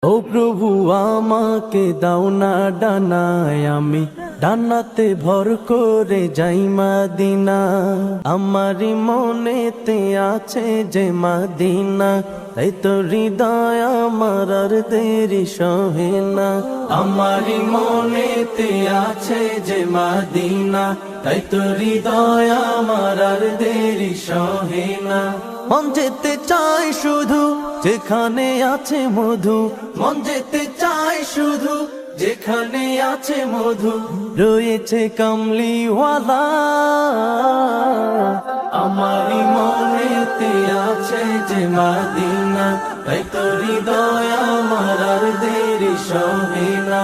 ও প্রভু আমাকে দাও না ডানায়, আমি ডানাতে ভর করে যাই মদিনা। আমারি মনেতে আছে যে মদিনা, তাই তো হৃদয় আমার আর দেরি সহে না। আমারি মনেতে আছে যে মদিনা, তাই তো হৃদয় আমার আর দেরি সহে না। মন যেতে চাই শুধু যেখানে আছে মধু, মন যেতে চাই শুধু যেখানে আছে মধু, রয়েছে কামলিওয়ালা। আমারি মনেতে আছে যে মদিনা, তাই তো হৃদয় আমার আর দেরি সহে না।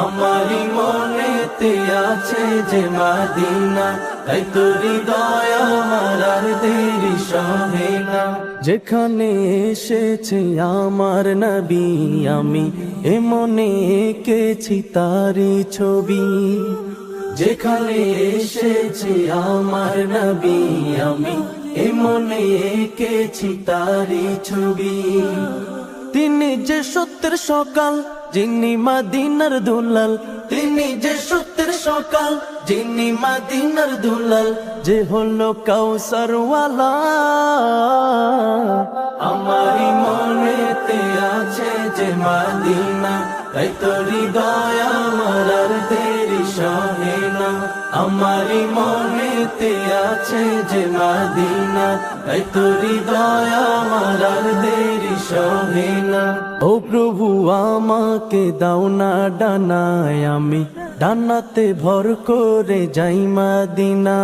আমারি মনেতে আছে যে মদিনা, তাই তো হৃদয় আমার আর দেরি সহে না। যেখানে এসেছে আমার নবী, আমি এ মনে এঁকেছি তারি ছবি। যেখানে এসেছে আমার নবী, আমি এ মনে এঁকেছি তারি ছবি। তিনি যে সত্যের সকাল, যিনি মদিনার দুলাল, তিনি যে সত্যের সকাল, যিনি মদিনার দুলাল, যে হলো কাউসারওয়ালা। আমারি মনেতে আছে যে মদিনা, তাই তো হৃদয় আমার আর দেরি সহে না। আমারি মনেতে আছে যে মদিনা, তাই তো হৃদয় আমার আর দেরি সহে না। ও প্রভু আমাকে দাও না ডানায়, আমি ডানাতে ভর করে যাই মদিনা।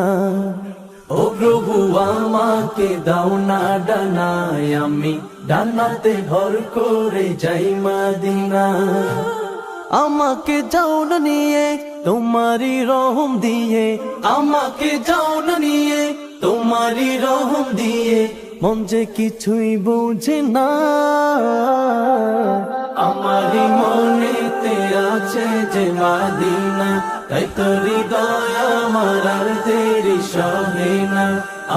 ও প্রভু আমাকে দাও না ডানায়, আমি ডানাতে ভর করে যাই মদিনা। আমাকে যাও না নিয়ে তোমারি রহম দিয়ে, আমাকে যাও না নিয়ে তোমারি রহম দিয়ে, মন যে কিছুই বুঝে না। আমারি মনেতে আছে যে মদিনা, তাই তো হৃদয় আমার আর দেরি সহে না।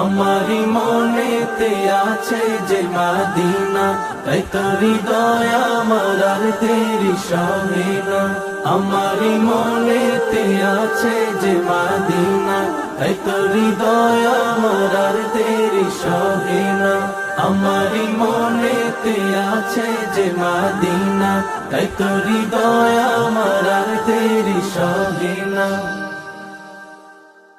আমারি মনেতে আছে যে মদিনা, তাই তো হৃদয় আমার আর দেরি সহে না। আমারি মনেতে আছে যে মদিনা, তাই তো হৃদয় আমার আর দেরি সহে না। আমারি মনেতে আছে যে মদিনা, তাই তো হৃদয় আমার আর দেরি সহে না।